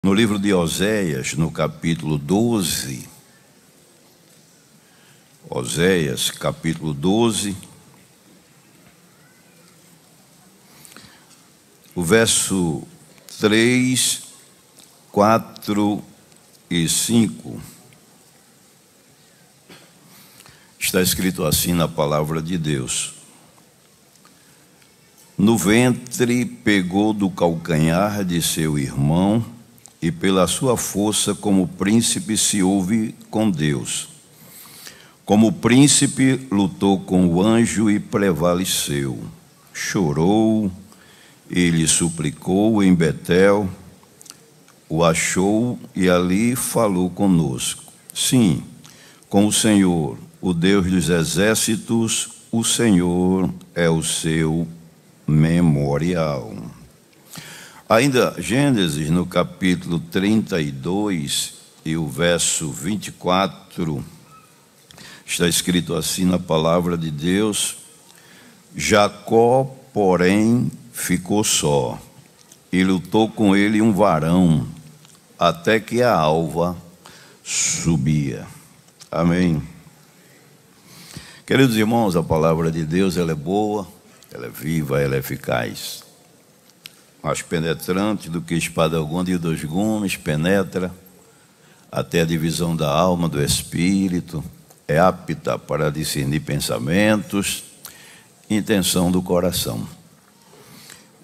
No livro de Oséias, no capítulo 12, Oséias, capítulo 12, o verso 3, 4 e 5, está escrito assim na palavra de Deus: no ventre pegou do calcanhar de seu irmão, e pela sua força como príncipe se houve com Deus. Como príncipe lutou com o anjo e prevaleceu. Chorou, ele suplicou em Betel, o achou e ali falou conosco. Sim, com o Senhor, o Deus dos exércitos, o Senhor é o seu memorial. Ainda Gênesis, no capítulo 32 e o verso 24, está escrito assim na palavra de Deus: Jacó, porém, ficou só, e lutou com ele um varão, até que a alva subia. Amém. Queridos irmãos, a palavra de Deus, ela é boa, ela é viva, ela é eficaz. Mais penetrante do que espada alguma de dois gumes, penetra até a divisão da alma, do espírito, é apta para discernir pensamentos, intenção do coração.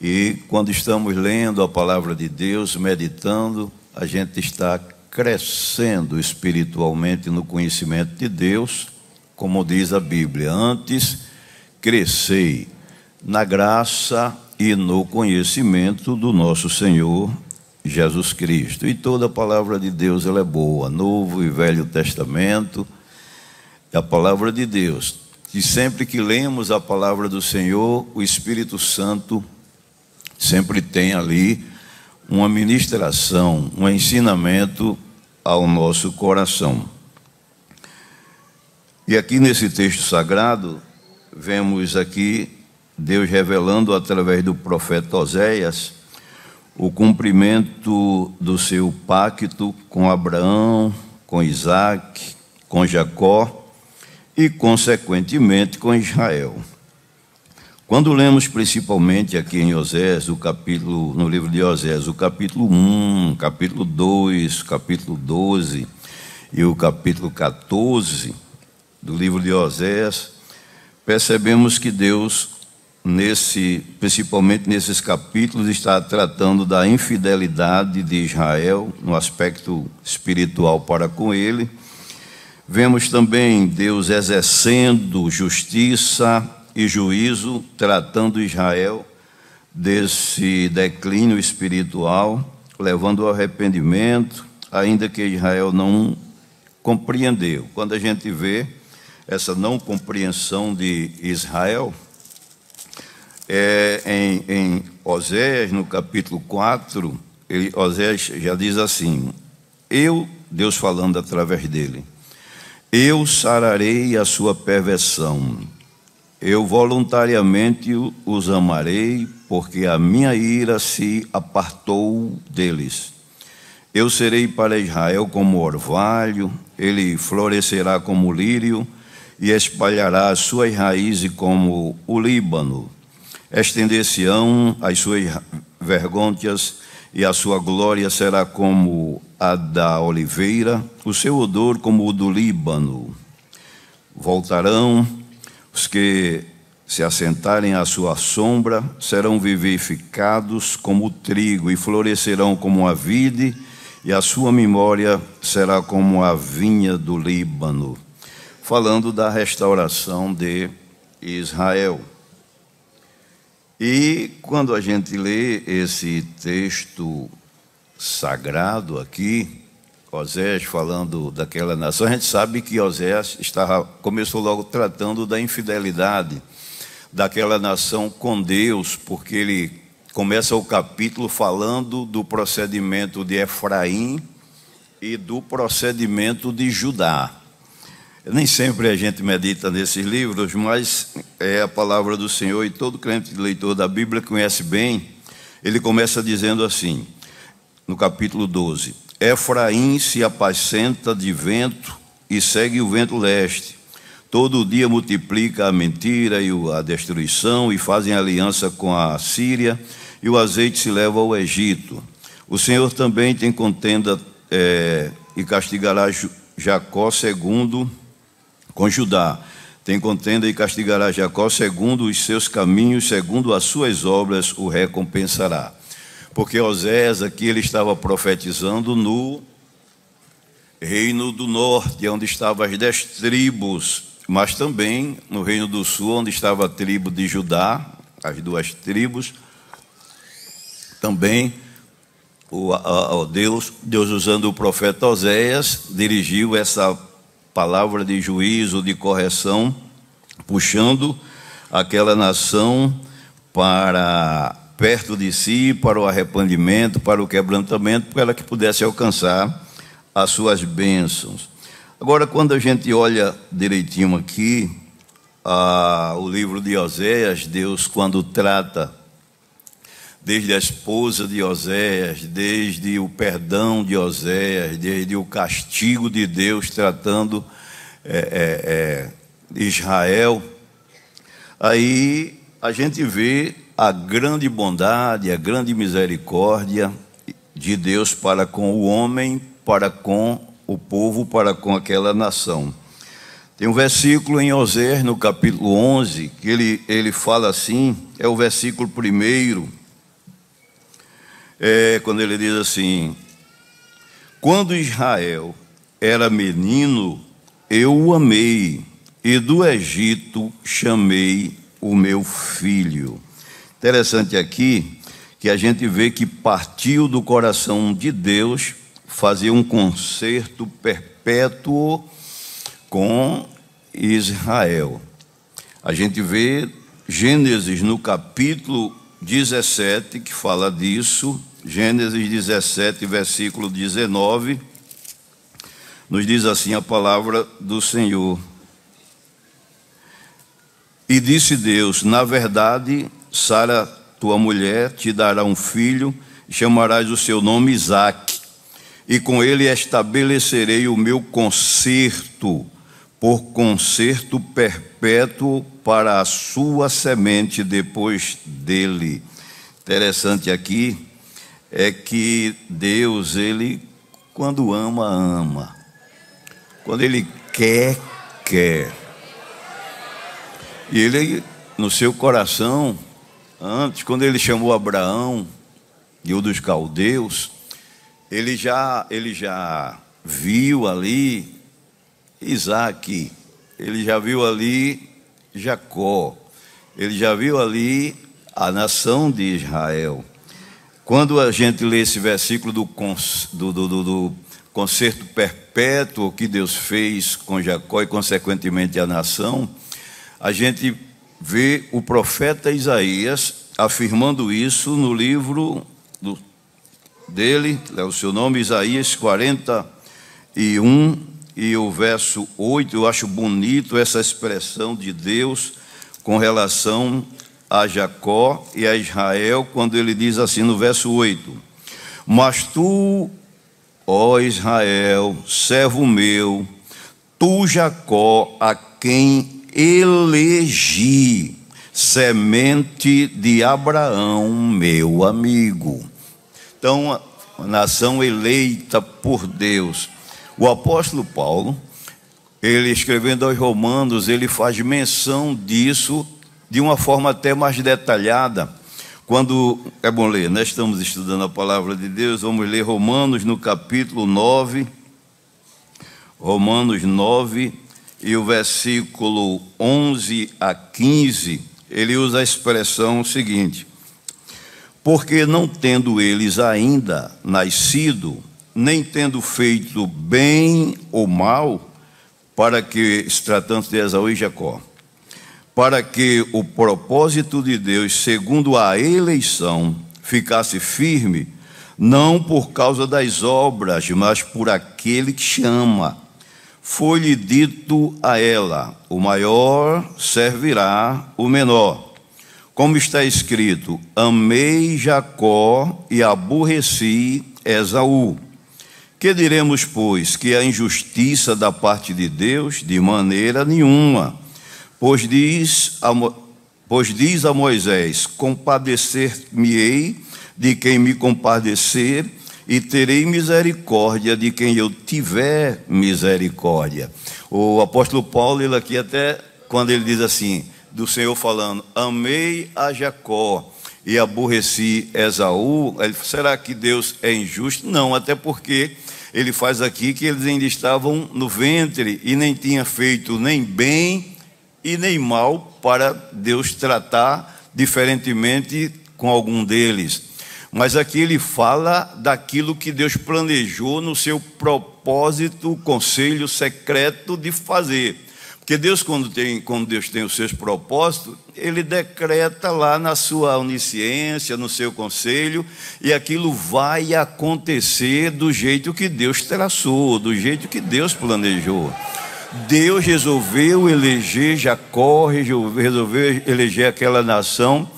E quando estamos lendo a palavra de Deus, meditando, a gente está crescendo espiritualmente no conhecimento de Deus, como diz a Bíblia: antes crescei na graça e no conhecimento do nosso Senhor Jesus Cristo. E toda a palavra de Deus, ela é boa, Novo e Velho Testamento, a palavra de Deus. E sempre que lemos a palavra do Senhor, o Espírito Santo sempre tem ali uma ministração, um ensinamento ao nosso coração. E aqui nesse texto sagrado, vemos aqui Deus revelando através do profeta Oséias o cumprimento do seu pacto com Abraão, com Isaac, com Jacó e, consequentemente, com Israel. Quando lemos principalmente aqui em Oséias, no livro de Oséias, o capítulo 1, capítulo 2, capítulo 12 e o capítulo 14 do livro de Oséias, percebemos que Deus, principalmente nesses capítulos, está tratando da infidelidade de Israel no aspecto espiritual para com ele. Vemos também Deus exercendo justiça e juízo, tratando Israel desse declínio espiritual, levando ao arrependimento, ainda que Israel não compreendeu. Quando a gente vê essa não compreensão de Israel, em Oséias, no capítulo 4, Oséias já diz assim: Deus falando através dele, eu sararei a sua perversão, eu voluntariamente os amarei, porque a minha ira se apartou deles. Eu serei para Israel como orvalho, ele florescerá como lírio e espalhará as suas raízes como o Líbano. Estender-se-ão as suas vergôncias, e a sua glória será como a da oliveira, o seu odor como o do Líbano. Voltarão os que se assentarem à sua sombra, serão vivificados como o trigo, e florescerão como a vide, e a sua memória será como a vinha do Líbano. Falando da restauração de Israel. E quando a gente lê esse texto sagrado aqui, Oséias falando daquela nação, a gente sabe que Oséias começou logo tratando da infidelidade daquela nação com Deus, porque ele começa o capítulo falando do procedimento de Efraim e do procedimento de Judá. Nem sempre a gente medita nesses livros, mas é a palavra do Senhor, e todo crente leitor da Bíblia conhece bem. Ele começa dizendo assim: no capítulo 12. Efraim se apacenta de vento e segue o vento leste. Todo dia multiplica a mentira e a destruição, e fazem aliança com a Síria, e o azeite se leva ao Egito. O Senhor também tem contenda e castigará Jacó com Judá. Tem contenda e castigará Jacó segundo os seus caminhos, segundo as suas obras o recompensará. Porque Oséias aqui ele estava profetizando no reino do norte, onde estavam as 10 tribos, mas também no reino do sul, onde estava a tribo de Judá, as 2 tribos. Também Deus usando o profeta Oséias, dirigiu essa palavra de juízo, de correção, puxando aquela nação para perto de si, para o arrependimento, para o quebrantamento, para que pudesse alcançar as suas bênçãos. Agora, quando a gente olha direitinho aqui, o livro de Oséias, Deus, quando trata desde a esposa de Oséias, desde o perdão de Oséias, desde o castigo de Deus tratando Israel, aí a gente vê a grande bondade, a grande misericórdia de Deus para com o homem, para com o povo, para com aquela nação. Tem um versículo em Oséias, no capítulo 11, que ele fala assim, é o versículo 1, quando ele diz assim: quando Israel era menino, eu o amei, e do Egito chamei o meu filho. Interessante aqui que a gente vê que partiu do coração de Deus fazer um concerto perpétuo com Israel. A gente vê Gênesis no capítulo 17, que fala disso. Gênesis 17, versículo 19, nos diz assim a palavra do Senhor: e disse Deus, na verdade, Sara, tua mulher, te dará um filho, e chamarás o seu nome Isaque, e com ele estabelecerei o meu concerto, por concerto perpétuo para a sua semente depois dele. Interessante aqui é que Deus, ele, quando ama, ama. Quando ele quer, quer. E ele, no seu coração, antes, quando ele chamou Abraão e o dos caldeus, ele já viu ali Isaque, ele já viu ali Jacó, ele já viu ali a nação de Israel. Quando a gente lê esse versículo do concerto perpétuo que Deus fez com Jacó e, consequentemente, a nação, a gente vê o profeta Isaías afirmando isso no livro dele, o seu nome, Isaías 41, e o verso 8. Eu acho bonito essa expressão de Deus com relação a Jacó e a Israel, quando ele diz assim no verso 8: mas tu, ó Israel, servo meu, tu Jacó, a quem elegi, semente de Abraão, meu amigo. Então, a nação eleita por Deus. O apóstolo Paulo, ele escrevendo aos Romanos, ele faz menção disso de uma forma até mais detalhada. Quando é bom ler, nós estamos estudando a palavra de Deus, vamos ler Romanos no capítulo 9, Romanos 9, e o versículo 11 a 15, ele usa a expressão seguinte: porque não tendo eles ainda nascido, nem tendo feito bem ou mal, para que, se tratando de Esaú e Jacó, para que o propósito de Deus, segundo a eleição, ficasse firme, não por causa das obras, mas por aquele que chama, foi-lhe dito a ela: o maior servirá o menor. Como está escrito: amei Jacó e aborreci Esaú. Que diremos, pois, que a injustiça da parte de Deus? De maneira nenhuma. Pois diz a Moisés: compadecer-me-ei de quem me compadecer, e terei misericórdia de quem eu tiver misericórdia. O apóstolo Paulo, ele aqui até, quando ele diz assim, do Senhor falando, amei a Jacó e aborreci Esaú, ele, será que Deus é injusto? Não, até porque ele faz aqui que eles ainda estavam no ventre e nem tinha feito nem bem e nem mal para Deus tratar diferentemente com algum deles. Mas aqui ele fala daquilo que Deus planejou no seu propósito, conselho secreto de fazer. Porque Deus, quando Deus tem os seus propósitos, Ele decreta lá na sua onisciência, no seu conselho, e aquilo vai acontecer do jeito que Deus traçou, do jeito que Deus planejou. Deus resolveu eleger Jacó, resolveu eleger aquela nação,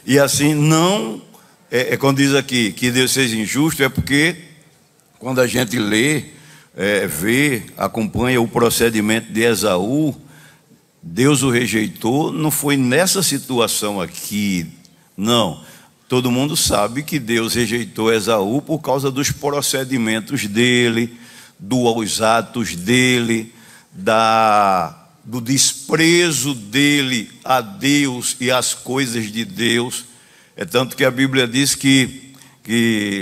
e assim não... quando diz aqui que Deus seja injusto, é porque quando a gente lê, vê, acompanha o procedimento de Esaú, Deus o rejeitou, não foi nessa situação aqui, não. Todo mundo sabe que Deus rejeitou Esaú por causa dos procedimentos dele, dos atos dele, do desprezo dele a Deus e às coisas de Deus. É tanto que a Bíblia diz que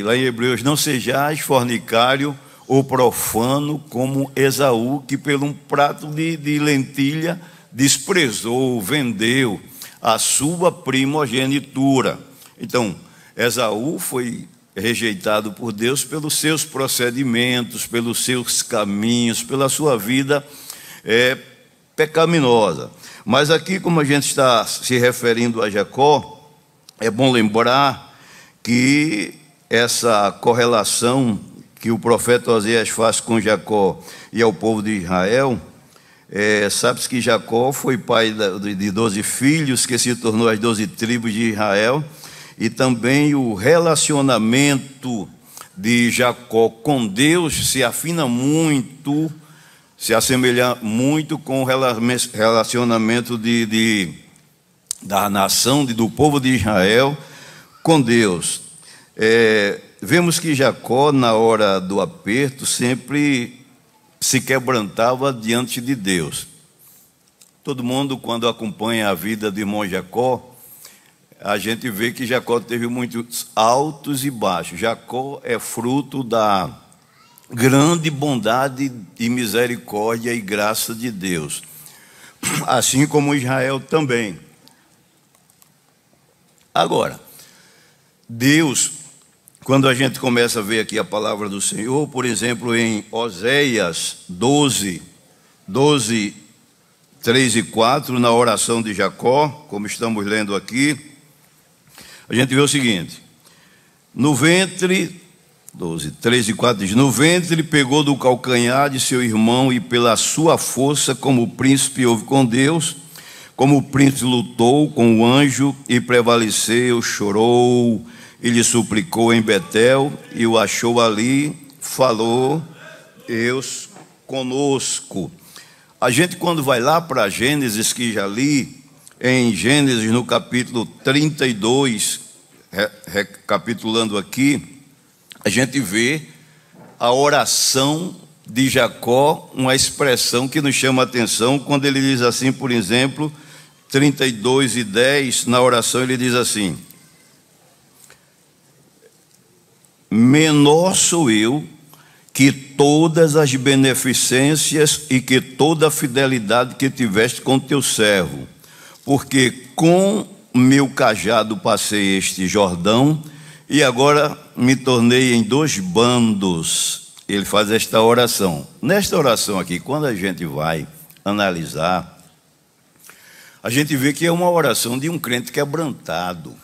lá em Hebreus, não sejais fornicário ou profano como Esaú, que pelo um prato de lentilha desprezou, vendeu a sua primogenitura. Então, Esaú foi rejeitado por Deus pelos seus procedimentos, pelos seus caminhos, pela sua vida pecaminosa. Mas aqui, como a gente está se referindo a Jacó, é bom lembrar que essa correlação que o profeta Oséias faz com Jacó e ao povo de Israel, sabe-se que Jacó foi pai de 12 filhos, que se tornou as 12 tribos de Israel, e também o relacionamento de Jacó com Deus se afina muito, se assemelha muito com o relacionamento da nação, do povo de Israel com Deus. Vemos que Jacó, na hora do aperto, sempre se quebrantava diante de Deus. Todo mundo, quando acompanha a vida do irmão Jacó, a gente vê que Jacó teve muitos altos e baixos. Jacó é fruto da grande bondade e misericórdia e graça de Deus, assim como Israel também. Agora, Deus, quando a gente começa a ver aqui a palavra do Senhor, por exemplo, em Oséias 12, 3 e 4, na oração de Jacó, como estamos lendo aqui, a gente vê o seguinte: no ventre, 12, 3 e 4 diz, no ventre pegou do calcanhar de seu irmão, e pela sua força, como o príncipe houve com Deus, como o príncipe lutou com o anjo e prevaleceu, chorou, e lhe suplicou em Betel, e o achou ali, falou Deus conosco. A gente, quando vai lá para Gênesis, que já li, em Gênesis no capítulo 32, recapitulando aqui, a gente vê a oração de Jacó, uma expressão que nos chama a atenção, quando ele diz assim, por exemplo, 32 e 10, na oração ele diz assim: menor sou eu que todas as beneficências e que toda a fidelidade que tiveste com teu servo, porque com meu cajado passei este Jordão, e agora me tornei em 2 bandos. Ele faz esta oração. Nesta oração aqui, quando a gente vai analisar, a gente vê que é uma oração de um crente quebrantado,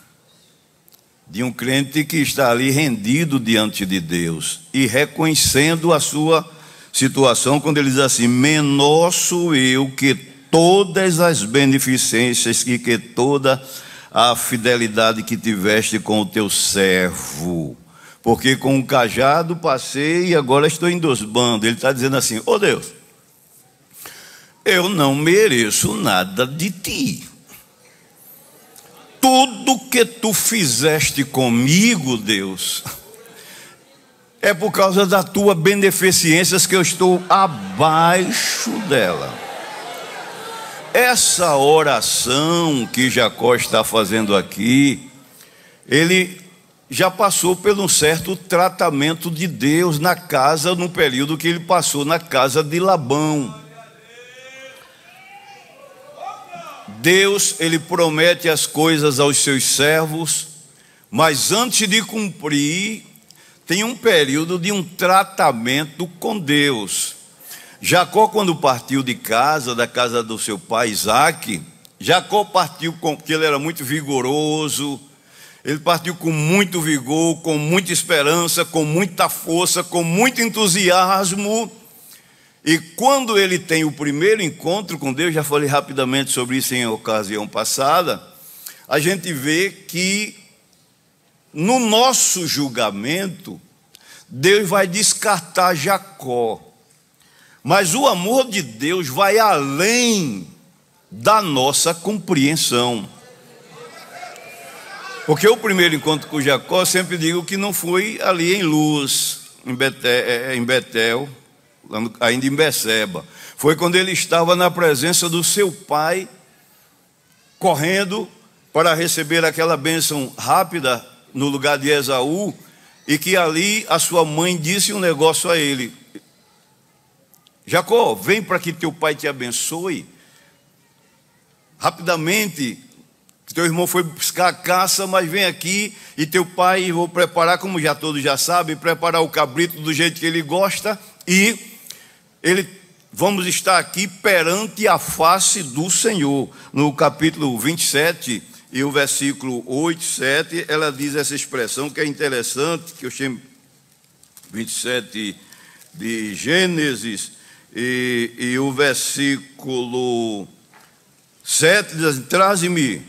de um crente que está ali rendido diante de Deus e reconhecendo a sua situação, quando ele diz assim: menor sou eu que todas as beneficências e que toda a fidelidade que tiveste com o teu servo, porque com o cajado passei e agora estou endosmando. Ele está dizendo assim: ô Deus, eu não mereço nada de ti. Tudo que tu fizeste comigo, Deus, é por causa da tua beneficências que eu estou abaixo dela. Essa oração que Jacó está fazendo aqui, ele já passou por um certo tratamento de Deus na casa, no período que ele passou na casa de Labão. Deus, ele promete as coisas aos seus servos, mas antes de cumprir, tem um período de um tratamento com Deus. Jacó, quando partiu de casa, da casa do seu pai Isaque, Jacó partiu porque ele era muito vigoroso, ele partiu com muito vigor, com muita esperança, com muita força, com muito entusiasmo. E quando ele tem o primeiro encontro com Deus, já falei rapidamente sobre isso em ocasião passada, a gente vê que no nosso julgamento, Deus vai descartar Jacó. Mas o amor de Deus vai além da nossa compreensão. Porque o primeiro encontro com Jacó, eu sempre digo que não foi ali em Luz, em Betel, ainda em Beceba. Foi quando ele estava na presença do seu pai, correndo para receber aquela bênção rápida no lugar de Esaú, e que ali a sua mãe disse um negócio a ele: Jacó, vem para que teu pai te abençoe. Rapidamente, teu irmão foi buscar a caça, mas vem aqui e teu pai, vou preparar, como já todos já sabem, preparar o cabrito do jeito que ele gosta, e vamos estar aqui perante a face do Senhor. No capítulo 27 e o versículo 8, 7, ela diz essa expressão que é interessante, que eu chamo 27 de Gênesis, e o versículo 7 diz assim: traze-me,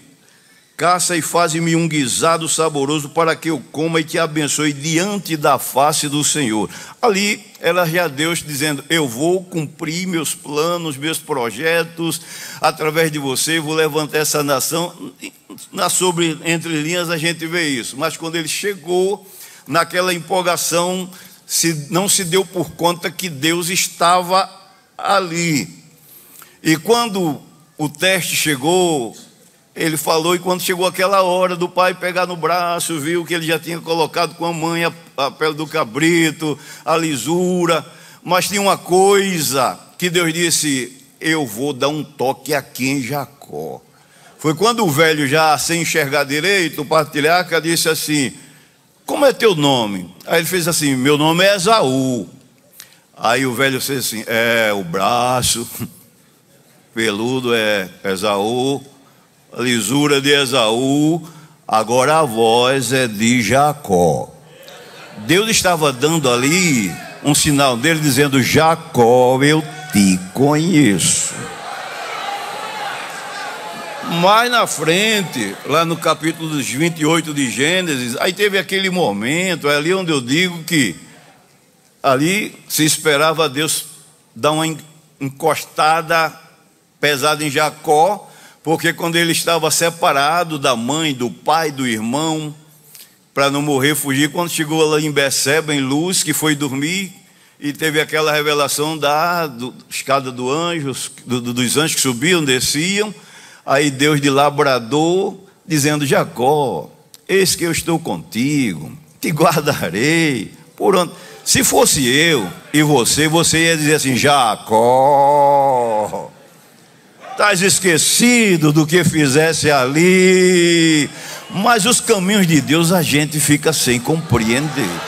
caça e faze-me um guisado saboroso para que eu coma e te abençoe diante da face do Senhor. Ali era já Deus dizendo: eu vou cumprir meus planos, meus projetos, através de você vou levantar essa nação. Sobre entre linhas a gente vê isso, mas quando ele chegou naquela empolgação, não se deu por conta que Deus estava ali. E quando o teste chegou, ele falou, e quando chegou aquela hora do pai pegar no braço, viu que ele já tinha colocado com a mãe a pele do cabrito, a lisura, mas tinha uma coisa que Deus disse: eu vou dar um toque aqui em Jacó. Foi quando o velho, já sem enxergar direito, o patriarca disse assim: como é teu nome? Aí ele fez assim: meu nome é Esaú. Aí o velho fez assim: o braço peludo é Esaú, a lisura de Esaú, agora a voz é de Jacó. Deus estava dando ali um sinal dele, dizendo: Jacó, eu te conheço. Mais na frente, lá no capítulo 28 de Gênesis, aí teve aquele momento, é ali onde eu digo que ali se esperava Deus dar uma encostada pesada em Jacó, porque quando ele estava separado da mãe, do pai, do irmão, para não morrer, fugir, quando chegou lá em Beceba, em Luz, que foi dormir, e teve aquela revelação da escada do anjos, dos anjos que subiam, desciam. Aí Deus de lá bradou, dizendo: Jacó, eis que eu estou contigo, te guardarei por onde. Se fosse eu e você ia dizer assim: Jacó, estás esquecido do que fizesse ali. Mas os caminhos de Deus a gente fica sem compreender.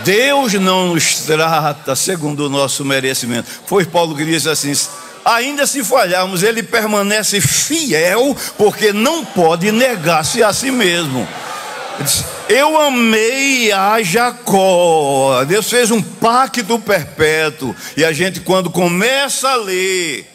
Deus não nos trata segundo o nosso merecimento. Foi Paulo que disse assim: ainda se falharmos, ele permanece fiel, porque não pode negar-se a si mesmo. Eu amei a Jacó. Deus fez um pacto perpétuo. E a gente, quando começa a ler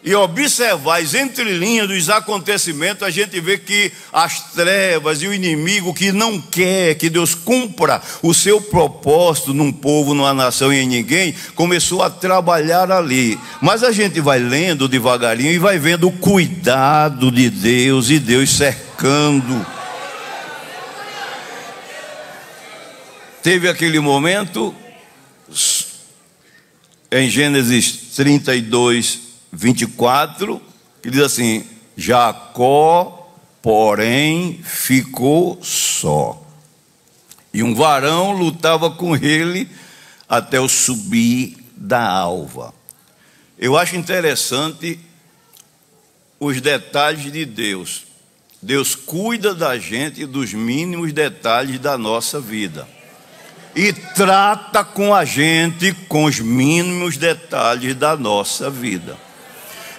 e observar as entrelinhas dos acontecimentos, a gente vê que as trevas e o inimigo que não quer que Deus cumpra o seu propósito num povo, numa nação e em ninguém, começou a trabalhar ali. Mas a gente vai lendo devagarinho e vai vendo o cuidado de Deus e Deus cercando. Teve aquele momento em Gênesis 32, 24, que diz assim: Jacó, porém, ficou só, e um varão lutava com ele até o subir da alva. Eu acho interessante os detalhes de Deus. Deus cuida da gente dos mínimos detalhes da nossa vida e trata com a gente com os mínimos detalhes da nossa vida.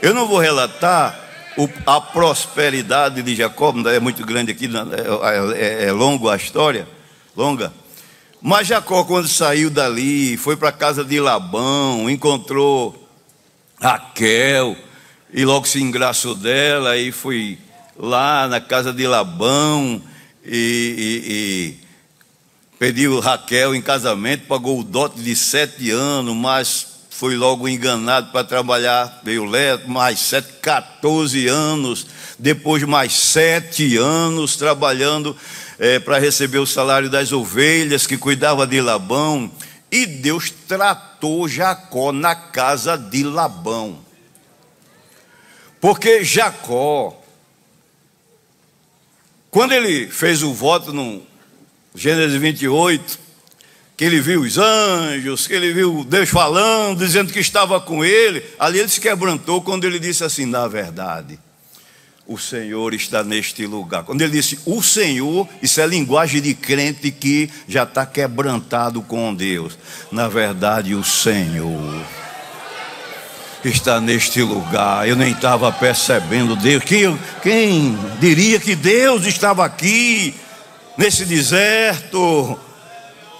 Eu não vou relatar a prosperidade de Jacó, é muito grande aqui, é longa a história, longa. Mas Jacó, quando saiu dali, foi para a casa de Labão, encontrou Raquel, e logo se engraçou dela, e foi lá na casa de Labão, e pediu Raquel em casamento, pagou o dote de 7 anos, mas foi logo enganado para trabalhar, veio mais 7, 14 anos, depois mais 7 anos trabalhando para receber o salário das ovelhas que cuidava de Labão, e Deus tratou Jacó na casa de Labão, porque Jacó, quando ele fez o voto no Gênesis 28, que ele viu os anjos, que ele viu Deus falando, dizendo que estava com ele, ali ele se quebrantou quando ele disse assim: na verdade, o Senhor está neste lugar. Quando ele disse o Senhor, isso é linguagem de crente que já está quebrantado com Deus. Na verdade, o Senhor está neste lugar. Eu nem estava percebendo Deus. Quem diria que Deus estava aqui, nesse deserto?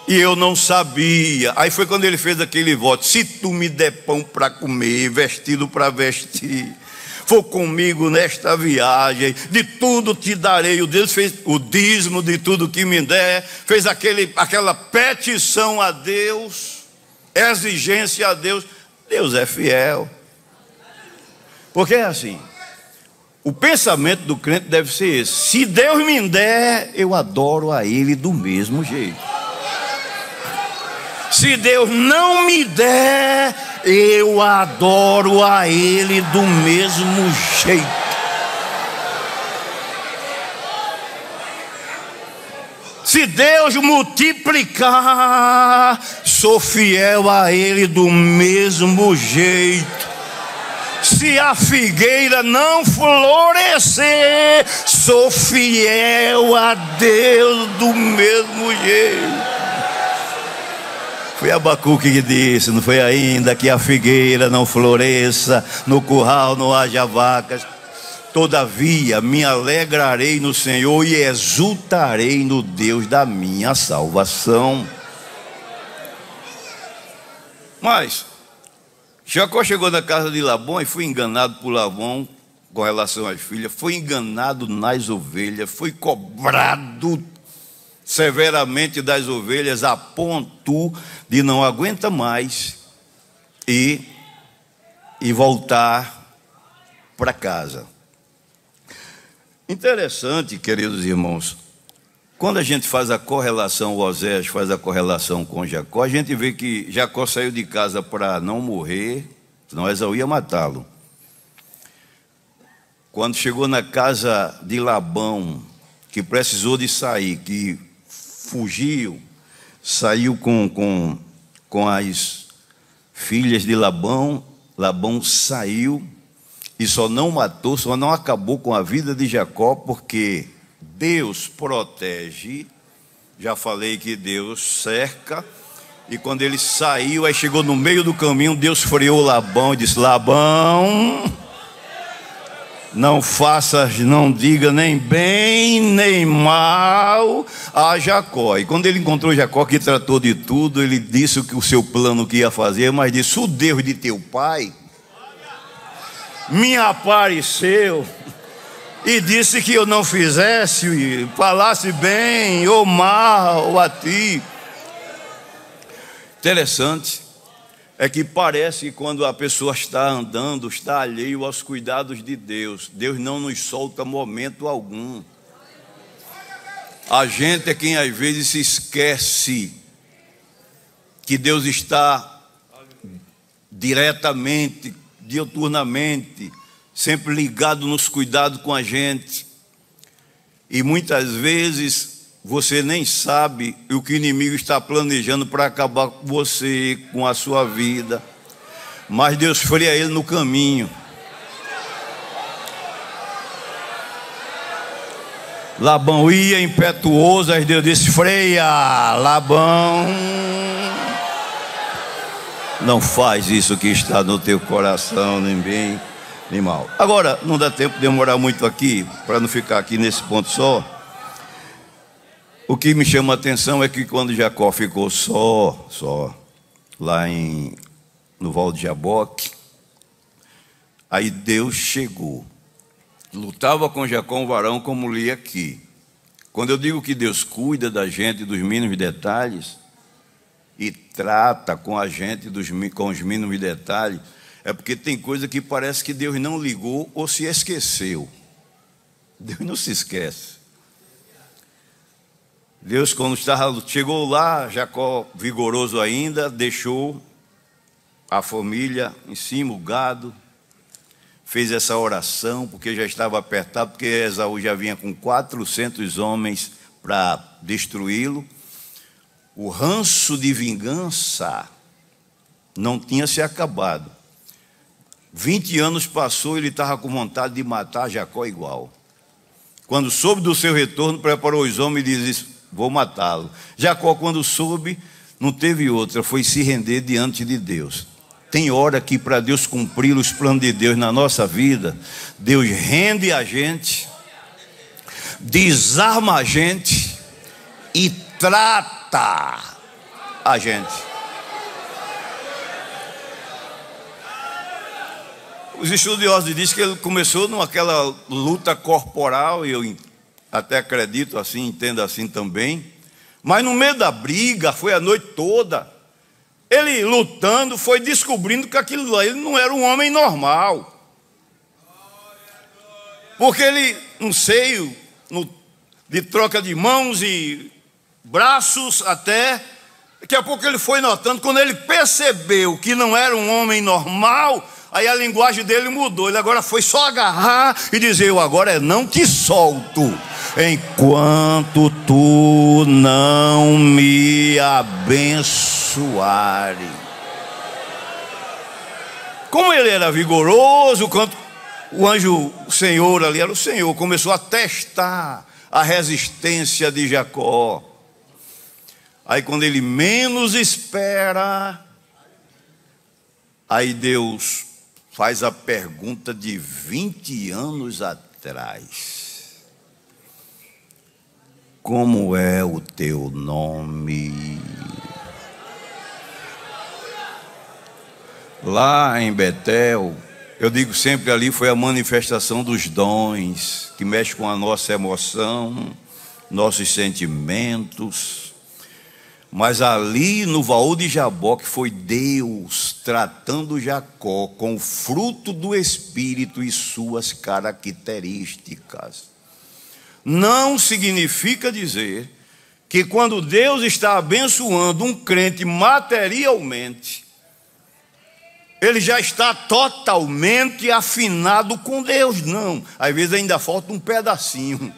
E eu não sabia. Aí foi quando ele fez aquele voto: se tu me der pão para comer, vestido para vestir, for comigo nesta viagem, de tudo te darei. O Deus fez o dízimo de tudo que me der, fez aquela petição a Deus, exigência a Deus. Deus é fiel. Porque é assim, o pensamento do crente deve ser esse: se Deus me der, eu adoro a Ele do mesmo jeito. Se Deus não me der, eu adoro a Ele do mesmo jeito. Se Deus multiplicar, sou fiel a Ele do mesmo jeito. Se a figueira não florescer, sou fiel a Deus do mesmo jeito. Foi Abacuque que disse, não foi ainda que a figueira não floresça, no curral não haja vacas. Todavia me alegrarei no Senhor e exultarei no Deus da minha salvação. Mas Jacó chegou na casa de Labão e foi enganado por Labão com relação às filhas, foi enganado nas ovelhas, foi cobrado severamente das ovelhas, a ponto de não aguenta mais e voltar para casa. Interessante, queridos irmãos, quando a gente faz a correlação, o Oséias faz a correlação com Jacó, a gente vê que Jacó saiu de casa para não morrer, senão Esaú ia matá-lo. Quando chegou na casa de Labão, que precisou de sair, que fugiu, saiu com as filhas de Labão. Labão saiu e só não matou, só não acabou com a vida de Jacó, porque Deus protege. Já falei que Deus cerca. E quando ele saiu, aí chegou no meio do caminho, Deus freou Labão e disse: Labão, não faças, não diga nem bem nem mal a Jacó. E quando ele encontrou Jacó, que tratou de tudo, ele disse o seu plano que ia fazer, mas disse: o Deus de teu pai me apareceu e disse que eu não fizesse, falasse bem ou mal a ti. Interessante é que parece que quando a pessoa está andando, está alheio aos cuidados de Deus. Deus não nos solta momento algum. A gente é quem às vezes se esquece que Deus está diretamente, diuturnamente, sempre ligado nos cuidados com a gente. E muitas vezes você nem sabe o que o inimigo está planejando para acabar com você, com a sua vida. Mas Deus freia ele no caminho. Labão ia impetuoso, aí Deus disse: freia, Labão. Não faz isso que está no teu coração, nem bem, nem mal. Agora, não dá tempo de demorar muito aqui, para não ficar aqui nesse ponto só. O que me chama a atenção é que quando Jacó ficou só, lá no Val de Jaboque, aí Deus chegou. Lutava com Jacó um varão como li aqui. Quando eu digo que Deus cuida da gente dos mínimos detalhes e trata com a gente com os mínimos detalhes, é porque tem coisa que parece que Deus não ligou ou se esqueceu. Deus não se esquece. Deus, quando chegou lá, Jacó, vigoroso ainda, deixou a família em cima, o gado, fez essa oração, porque já estava apertado, porque Esaú já vinha com 400 homens para destruí-lo. O ranço de vingança não tinha se acabado. 20 anos passou, ele estava com vontade de matar Jacó igual. Quando soube do seu retorno, preparou os homens e disse: vou matá-lo. Jacó, quando soube, não teve outra, foi se render diante de Deus. Tem hora que para Deus cumprir os planos de Deus na nossa vida, Deus rende a gente, desarma a gente e trata a gente. Os estudiosos dizem que ele começou naquela luta corporal, e eu até acredito assim, entendo assim também, mas no meio da briga, foi a noite toda, ele lutando, foi descobrindo que aquilo lá, ele não era um homem normal, porque ele, no seio, de troca de mãos e braços até, daqui a pouco ele foi notando, quando ele percebeu que não era um homem normal, aí a linguagem dele mudou, ele agora foi só agarrar e dizer: eu agora não te solto, enquanto tu não me abençoares. Como ele era vigoroso, quando o anjo, o Senhor ali era o Senhor, começou a testar a resistência de Jacó. Aí quando ele menos espera, aí Deus faz a pergunta de 20 anos atrás: como é o teu nome? Lá em Betel, eu digo sempre, ali foi a manifestação dos dons, que mexe com a nossa emoção, nossos sentimentos. Mas ali no Val de Jaboque foi Deus tratando Jacó com o fruto do Espírito e suas características. Não significa dizer que quando Deus está abençoando um crente materialmente, ele já está totalmente afinado com Deus. Não, às vezes ainda falta um pedacinho.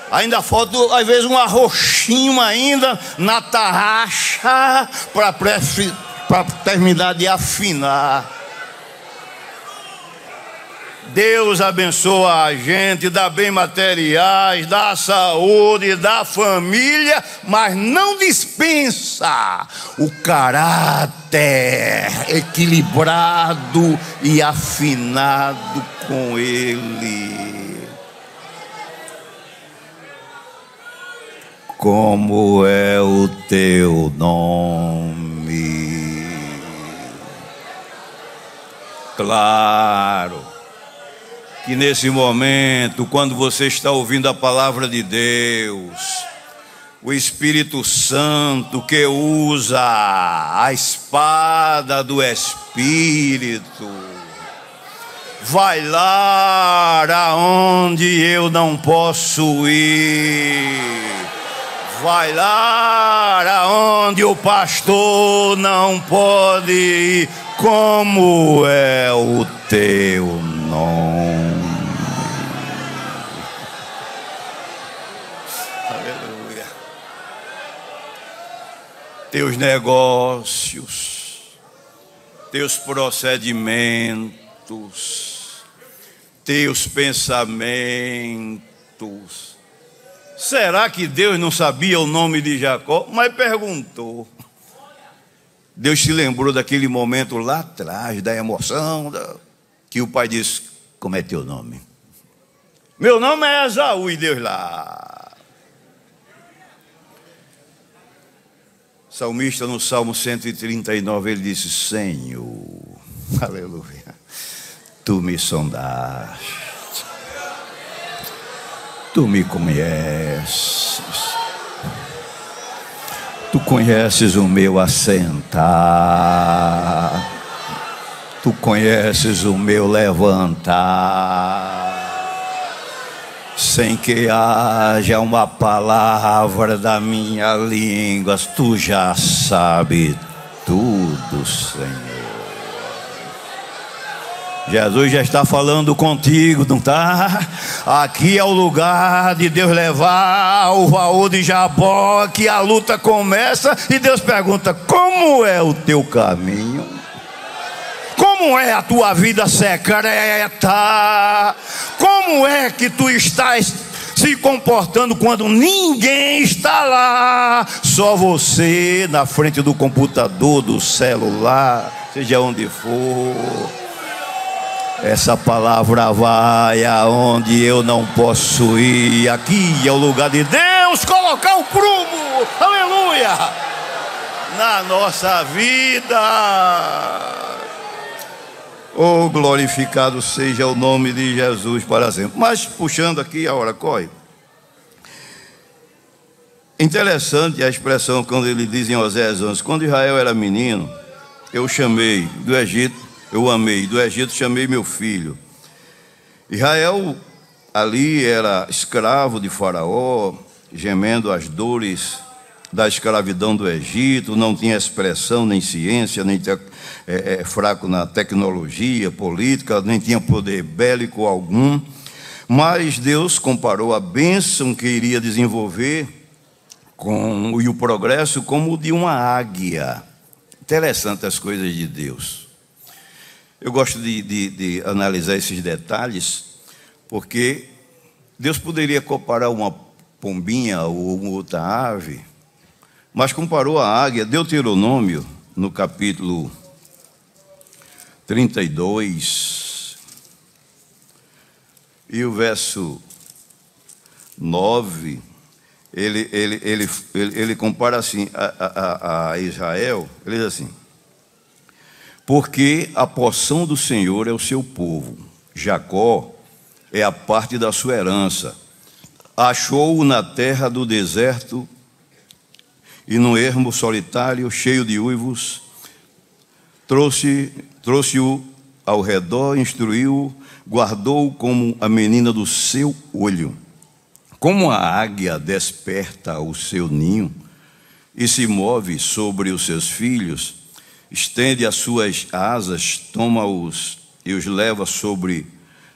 Ainda falta, às vezes, um arrochinho ainda na tarraxa para terminar de afinar. Deus abençoa a gente, dá bem materiais, dá saúde, dá família, mas não dispensa o caráter equilibrado e afinado com Ele. Como é o teu nome? declaro que nesse momento, quando você está ouvindo a palavra de Deus, o Espírito Santo que usa a espada do Espírito vai lá aonde eu não posso ir, vai lá aonde o pastor não pode ir. Como é o teu nome? Aleluia. Teus negócios, teus procedimentos, teus pensamentos. Será que Deus não sabia o nome de Jacó? Mas perguntou. Deus se lembrou daquele momento lá atrás, da emoção, que o pai disse: como é teu nome? Meu nome é Esaú. E Deus lá. Salmista no Salmo 139, ele disse: Senhor, aleluia, tu me sondaste, tu me conheces, tu conheces o meu assentar, tu conheces o meu levantar, sem que haja uma palavra da minha língua, tu já sabes tudo, Senhor. Jesus já está falando contigo, não está? Aqui é o lugar de Deus levar o baú de Jabó, que a luta começa e Deus pergunta: como é o teu caminho? Como é a tua vida secreta? Como é que tu estás se comportando quando ninguém está lá? Só você na frente do computador, do celular, seja onde for. Essa palavra vai aonde eu não posso ir. Aqui é o lugar de Deus colocar o prumo, aleluia, na nossa vida. Oh, glorificado seja o nome de Jesus para sempre. Mas puxando aqui, a hora corre. Interessante a expressão quando ele diz em Oséias 11: quando Israel era menino, eu chamei do Egito, eu amei, do Egito chamei meu filho. Israel ali era escravo de Faraó, gemendo as dores da escravidão do Egito, não tinha expressão, nem ciência, nem fraco na tecnologia política, nem tinha poder bélico algum. Mas Deus comparou a bênção que iria desenvolver e o progresso como o de uma águia. Interessante as coisas de Deus. Eu gosto de analisar esses detalhes, porque Deus poderia comparar uma pombinha ou uma outra ave, mas comparou a águia. Deuteronômio, no capítulo 32, e o verso 9, ele compara assim a Israel. Ele diz assim: porque a porção do Senhor é o seu povo, Jacó é a parte da sua herança. Achou-o na terra do deserto e no ermo solitário, cheio de uivos. Trouxe-o ao redor, instruiu-o, guardou-o como a menina do seu olho. Como a águia desperta o seu ninho e se move sobre os seus filhos, estende as suas asas, toma-os e os leva sobre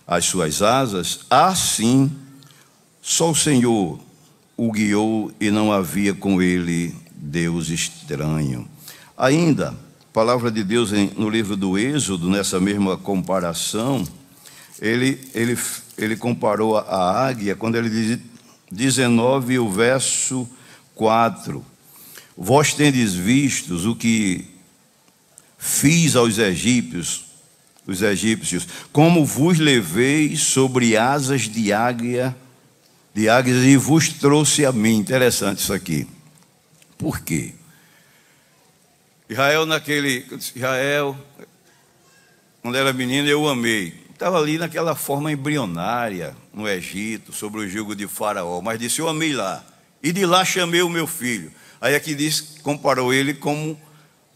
as suas asas, assim só o Senhor o guiou e não havia com ele Deus estranho. Ainda, a palavra de Deus no livro do Êxodo, nessa mesma comparação, ele comparou a águia, quando ele diz 19, o verso 4: vós tendes vistos o que fiz aos egípcios, como vos levei sobre asas de águias e vos trouxe a mim. Interessante isso aqui. Por quê? Israel, quando era menino, eu o amei. Estava ali naquela forma embrionária, no Egito, sobre o jugo de Faraó, mas disse, eu amei lá. E de lá chamei o meu filho. Aí aqui diz, comparou ele como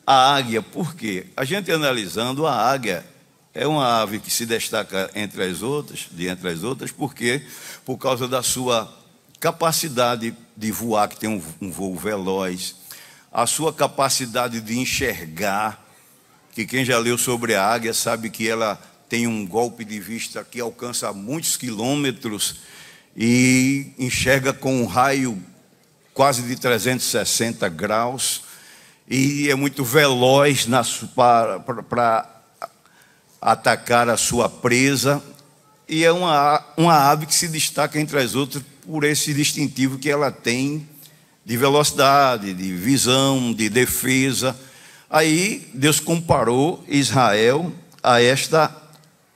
a águia. Por quê? A gente analisando, a águia é uma ave que se destaca entre as outras, porque por causa da sua capacidade de voar, que tem um voo veloz, a sua capacidade de enxergar, que quem já leu sobre a águia sabe que ela tem um golpe de vista que alcança muitos quilômetros e enxerga com um raio quase de 360 graus e é muito veloz para atacar a sua presa, e é uma ave que se destaca entre as outras por esse distintivo que ela tem de velocidade, de visão, de defesa. Aí Deus comparou Israel a esta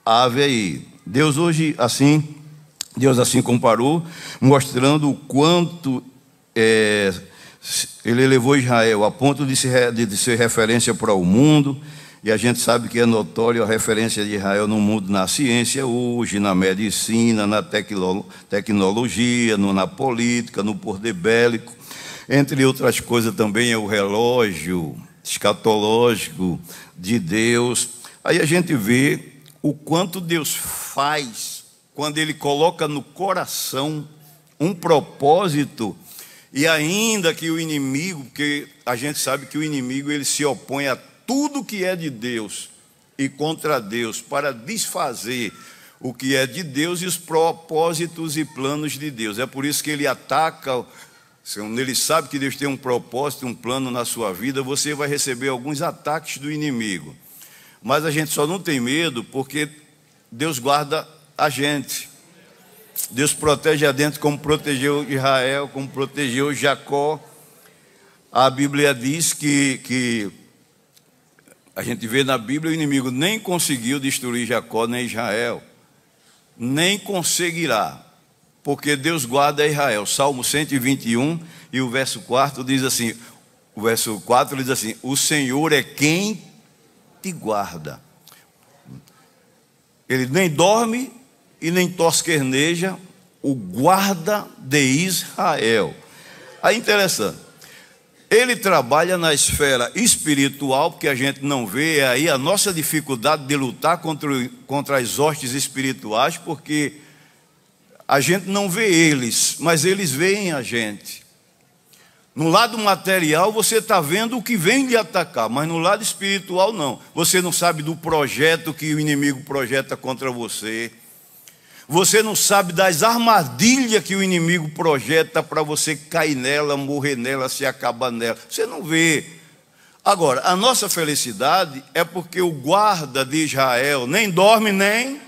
ave aí. Deus assim comparou, mostrando o quanto ele elevou Israel a ponto de ser referência para o mundo. E a gente sabe que é notório a referência de Israel no mundo, na ciência hoje, na medicina, na tecnologia, na política, no poder bélico. Entre outras coisas também é o relógio escatológico de Deus. Aí a gente vê o quanto Deus faz quando Ele coloca no coração um propósito, e ainda que o inimigo, porque a gente sabe que o inimigo ele se opõe a tudo que é de Deus e contra Deus, para desfazer o que é de Deus e os propósitos e planos de Deus. É por isso que ele ataca. Quando ele sabe que Deus tem um propósito, um plano na sua vida, você vai receber alguns ataques do inimigo. Mas a gente só não tem medo porque Deus guarda a gente. Deus protege a dentro, como protegeu Israel, como protegeu Jacó. A Bíblia diz que a gente vê na Bíblia, o inimigo nem conseguiu destruir Jacó nem Israel, nem conseguirá, porque Deus guarda Israel. Salmo 121 e o verso 4 diz assim, o Senhor é quem te guarda. Ele nem dorme e nem tosquerneja, o guarda de Israel. Aí interessante, ele trabalha na esfera espiritual, porque a gente não vê, é aí a nossa dificuldade de lutar contra as hostes espirituais, porque a gente não vê eles, mas eles veem a gente. No lado material você está vendo o que vem lhe atacar, mas no lado espiritual não. Você não sabe do projeto que o inimigo projeta contra você. Você não sabe das armadilhas que o inimigo projeta para você cair nela, morrer nela, se acabar nela. Você não vê. Agora, a nossa felicidade é porque o guarda de Israel nem dorme nem...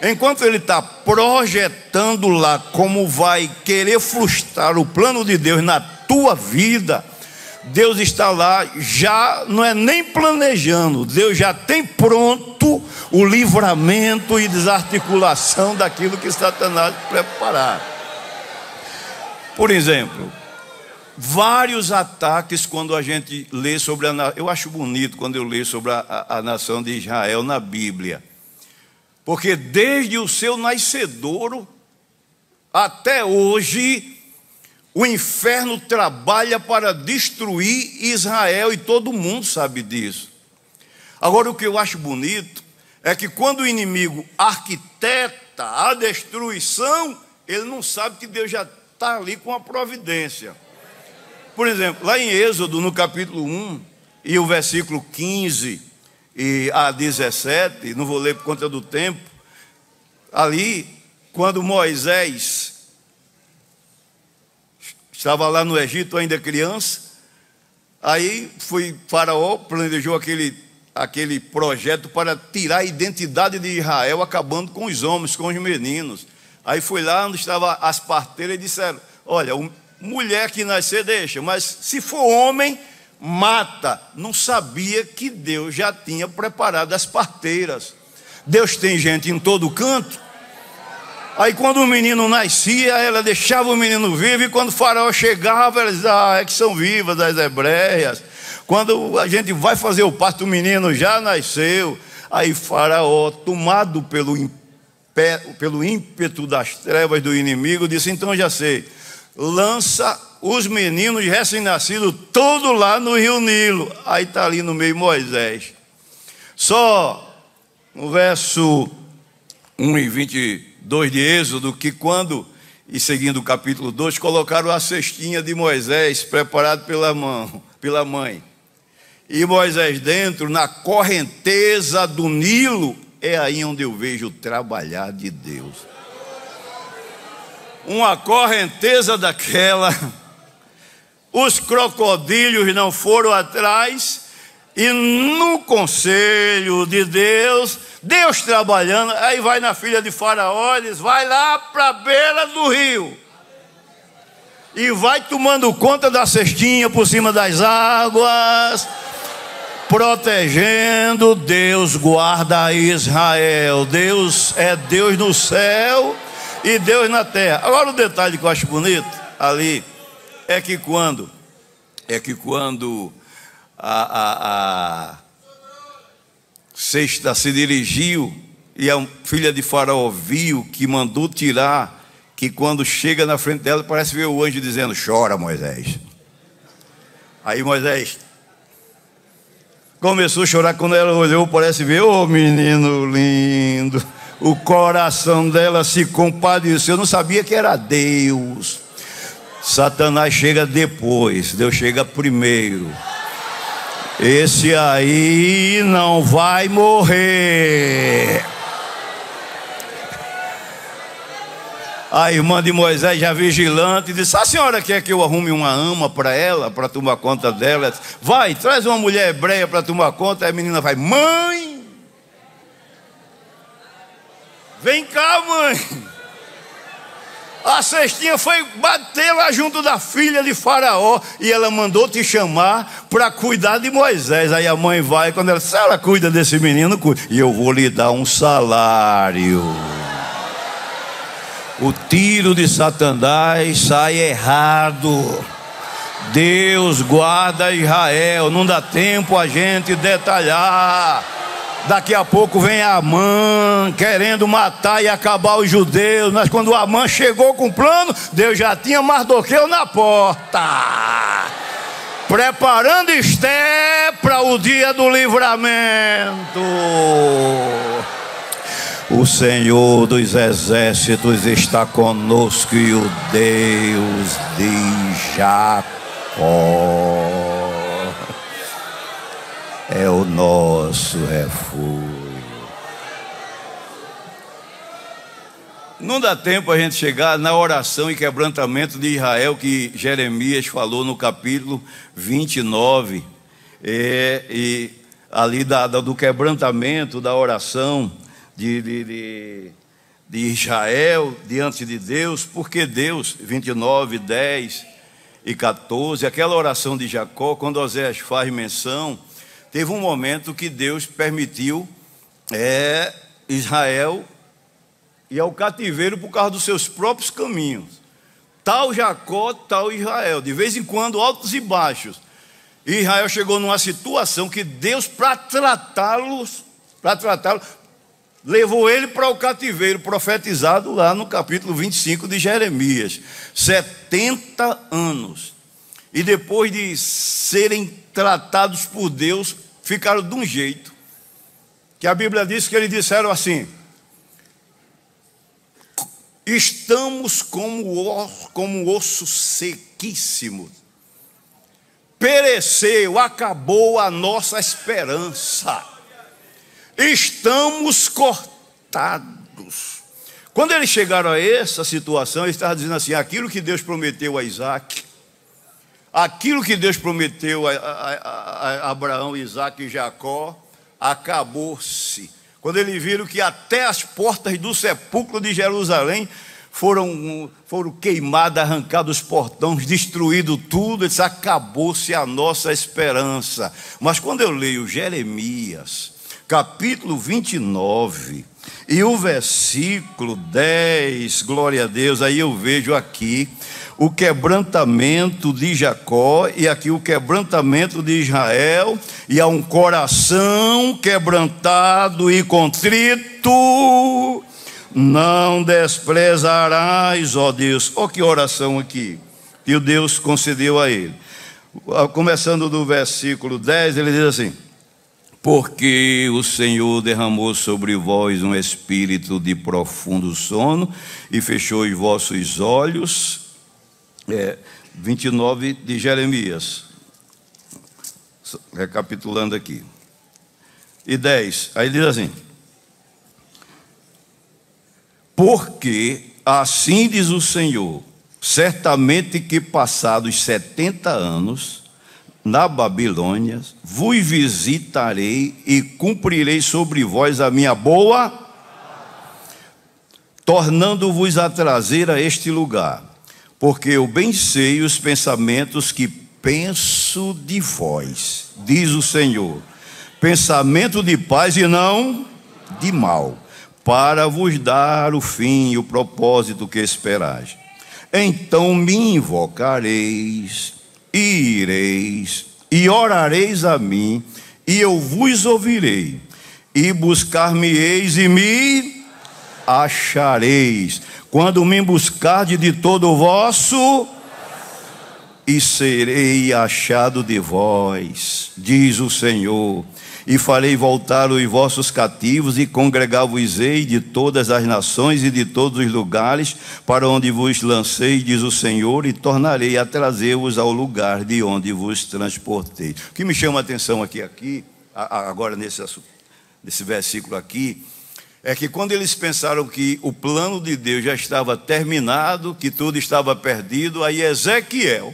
Enquanto ele está projetando lá como vai querer frustrar o plano de Deus na tua vida, Deus está lá, já não é nem planejando, Deus já tem pronto o livramento e desarticulação daquilo que Satanás preparar. Por exemplo, vários ataques quando a gente lê sobre eu acho bonito quando eu leio sobre a nação de Israel na Bíblia, porque desde o seu nascedouro até hoje o inferno trabalha para destruir Israel, e todo mundo sabe disso. Agora, o que eu acho bonito é que quando o inimigo arquiteta a destruição, ele não sabe que Deus já está ali com a providência. Por exemplo, lá em Êxodo, no capítulo 1, e o versículo 15 e a 17, não vou ler por conta do tempo, ali, quando Moisés estava lá no Egito ainda criança, aí Faraó planejou aquele projeto para tirar a identidade de Israel, acabando com os homens, com os meninos. Aí foi lá onde estavam as parteiras e disseram, olha, mulher que nascer deixa, mas se for homem, mata. Não sabia que Deus já tinha preparado as parteiras. Deus tem gente em todo canto. Aí quando o menino nascia, ela deixava o menino vivo, e quando o Faraó chegava, ela dizia, é que são vivas as hebreias. Quando a gente vai fazer o parto, o menino já nasceu. Aí Faraó, tomado pelo ímpeto das trevas do inimigo, disse: então já sei, lança os meninos recém-nascidos todos lá no rio Nilo. Aí está ali no meio Moisés. Só no verso 1 e 22 de Êxodo, que quando, e seguindo o capítulo 2, colocaram a cestinha de Moisés, preparado pela mãe. E Moisés dentro, na correnteza do Nilo, é aí onde eu vejo o trabalhar de Deus. Uma correnteza daquela, os crocodilos não foram atrás, e no conselho de Deus, Deus trabalhando, aí vai na filha de Faraó, diz: vai lá para a beira do rio, e vai tomando conta da cestinha por cima das águas, protegendo. Deus guarda Israel. Deus é Deus no céu e Deus na terra. Agora o detalhe que eu acho bonito ali é que quando a cesta se dirigiu e a filha de Faraó viu, que mandou tirar, que quando chega na frente dela parece ver o anjo dizendo: chora, Moisés. Aí Moisés começou a chorar. Quando ela olhou, parece ver: ô menino lindo. O coração dela se compadeceu. Eu não sabia que era Deus. Satanás chega depois, Deus chega primeiro. Esse aí não vai morrer. A irmã de Moisés, já vigilante, disse: a senhora quer que eu arrume uma ama para ela, para tomar conta dela? Vai, traz uma mulher hebreia para tomar conta. Aí a menina vai: mãe, vem cá, mãe. A cestinha foi bater lá junto da filha de Faraó, e ela mandou te chamar para cuidar de Moisés. Aí a mãe vai, quando ela: se ela cuida desse menino, cuida, e eu vou lhe dar um salário. O tiro de Satanás sai errado. Deus guarda Israel. Não dá tempo a gente detalhar. Daqui a pouco vem Amã querendo matar e acabar os judeus. Mas quando Amã chegou com o plano, Deus já tinha Mardoqueu na porta, preparando Esté para o dia do livramento. O Senhor dos exércitos está conosco, e o Deus de Jacó é o nosso refúgio. Não dá tempo a gente chegar na oração e quebrantamento de Israel que Jeremias falou no capítulo 29, e ali do quebrantamento, da oração de Israel diante de Deus. Porque Deus, 29, 10 e 14, aquela oração de Jacó, quando Oséias faz menção, teve um momento que Deus permitiu Israel ir ao cativeiro por causa dos seus próprios caminhos. Tal Jacó, tal Israel, de vez em quando altos e baixos. E Israel chegou numa situação que Deus, para tratá-lo, levou ele para o cativeiro, profetizado lá no capítulo 25 de Jeremias. 70 anos. E depois de serem tratados por Deus, ficaram de um jeito que a Bíblia diz que eles disseram assim: estamos como osso sequíssimo. Pereceu, acabou a nossa esperança. Estamos cortados. Quando eles chegaram a essa situação, eles estavam dizendo assim: aquilo que Deus prometeu a Isaac, aquilo que Deus prometeu a Abraão, Isaac e Jacó, acabou-se. Quando eles viram que até as portas do sepulcro de Jerusalém foram queimadas, arrancados os portões, destruído tudo, eles: acabou-se a nossa esperança. Mas quando eu leio Jeremias capítulo 29, E o versículo 10, glória a Deus, aí eu vejo aqui o quebrantamento de Jacó e aqui o quebrantamento de Israel, e há um coração quebrantado e contrito, não desprezarás, ó Deus. Ó que oração aqui que o Deus concedeu a ele. Começando do versículo 10, ele diz assim: porque o Senhor derramou sobre vós um espírito de profundo sono e fechou os vossos olhos. 29 de Jeremias, recapitulando aqui. E 10, aí diz assim: porque assim diz o Senhor, certamente que passados 70 anos, na Babilônia, vos visitarei e cumprirei sobre vós a minha boa, tornando-vos a trazer a este lugar, porque eu bem sei os pensamentos que penso de vós, diz o Senhor, pensamento de paz e não de mal, para vos dar o fim e o propósito que esperais. Então me invocareis, e ireis, e orareis a mim, e eu vos ouvirei, e buscar-me-eis e me achareis, quando me buscardes de todo o vosso, e serei achado de vós, diz o Senhor, e farei voltar os vossos cativos, e congregar-vos-ei de todas as nações e de todos os lugares, para onde vos lancei, diz o Senhor, e tornarei a trazer-vos ao lugar de onde vos transportei. O que me chama a atenção agora nesse versículo aqui, é que quando eles pensaram que o plano de Deus já estava terminado, que tudo estava perdido, aí Ezequiel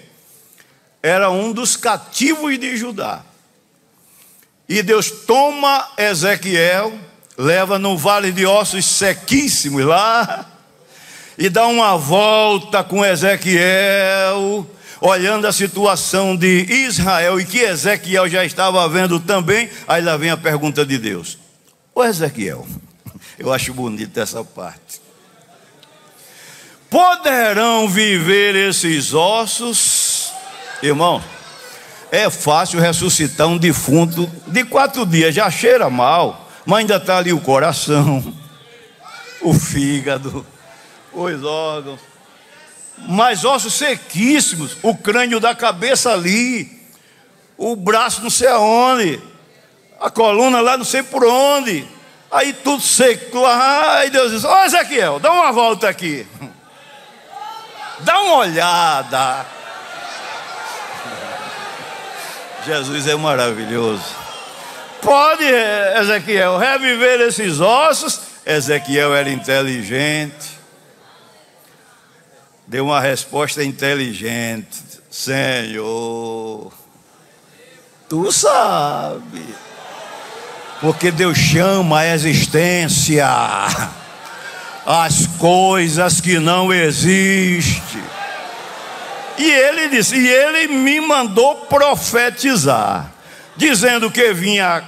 era um dos cativos de Judá. E Deus toma Ezequiel, leva no vale de ossos sequíssimos lá, e dá uma volta com Ezequiel, olhando a situação de Israel, e que Ezequiel já estava vendo também. Aí lá vem a pergunta de Deus: ô Ezequiel, eu acho bonita essa parte, poderão viver esses ossos? Irmão, é fácil ressuscitar um defunto de 4 dias, já cheira mal, mas ainda está ali o coração, o fígado, os órgãos, mas ossos sequíssimos, o crânio da cabeça ali, o braço não sei aonde, a coluna lá não sei por onde, aí tudo seco lá. Aí Deus diz: ó Ezequiel, dá uma volta aqui, dá uma olhada. Jesus é maravilhoso. Pode, Ezequiel, reviver esses ossos? Ezequiel era inteligente, deu uma resposta inteligente: Senhor, tu sabe, porque Deus chama a existência as coisas que não existem. E ele disse, e ele me mandou profetizar, dizendo que vinha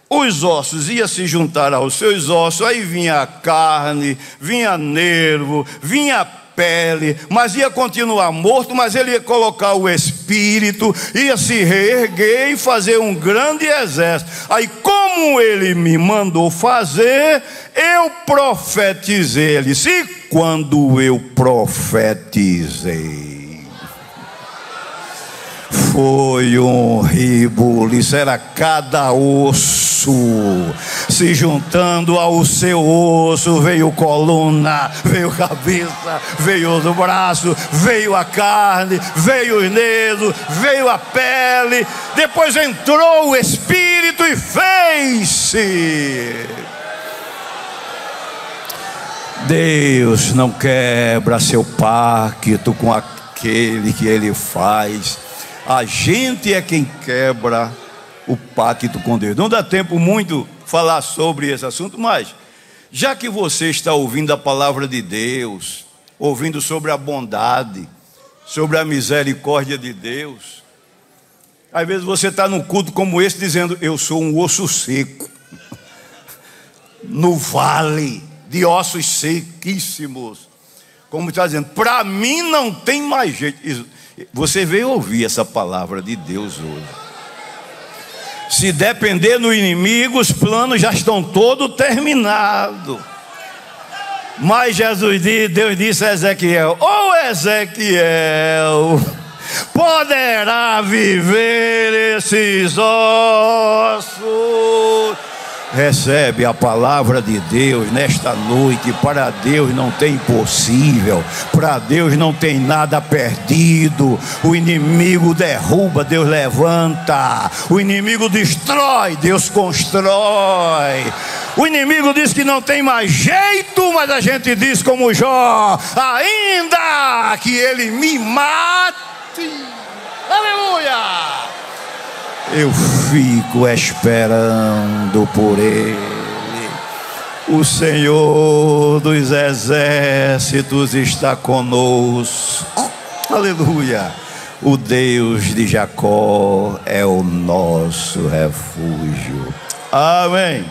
os ossos, ia se juntar aos seus ossos, aí vinha a carne, vinha nervo, vinha pele, mas ia continuar morto, mas ele ia colocar o espírito, ia se reerguer e fazer um grande exército. Aí, como ele me mandou fazer, eu profetizei. Ele disse: e quando eu profetizei, foi um rebuliço, era cada osso se juntando ao seu osso. Veio coluna, veio cabeça, veio os braços, veio a carne, veio os nervos, veio a pele. Depois entrou o Espírito e fez-se. Deus não quebra seu pacto com aquele que ele faz. A gente é quem quebra o pacto com Deus. Não dá tempo muito falar sobre esse assunto, mas já que você está ouvindo a palavra de Deus, ouvindo sobre a bondade, sobre a misericórdia de Deus, às vezes você está num culto como esse dizendo: eu sou um osso seco no vale, de ossos sequíssimos. Como está dizendo, para mim não tem mais jeito. Você veio ouvir essa palavra de Deus hoje. Se depender do inimigo, os planos já estão todos terminados. Mas Deus disse a Ezequiel: ô Ezequiel, poderá viver esses ossos? Recebe a palavra de Deus nesta noite. Para Deus não tem impossível, para Deus não tem nada perdido. O inimigo derruba, Deus levanta. O inimigo destrói, Deus constrói. O inimigo diz que não tem mais jeito, mas a gente diz como Jó: ainda que ele me mate, aleluia, eu fico esperando por ele. O Senhor dos exércitos está conosco, aleluia. O Deus de Jacó é o nosso refúgio. Amém.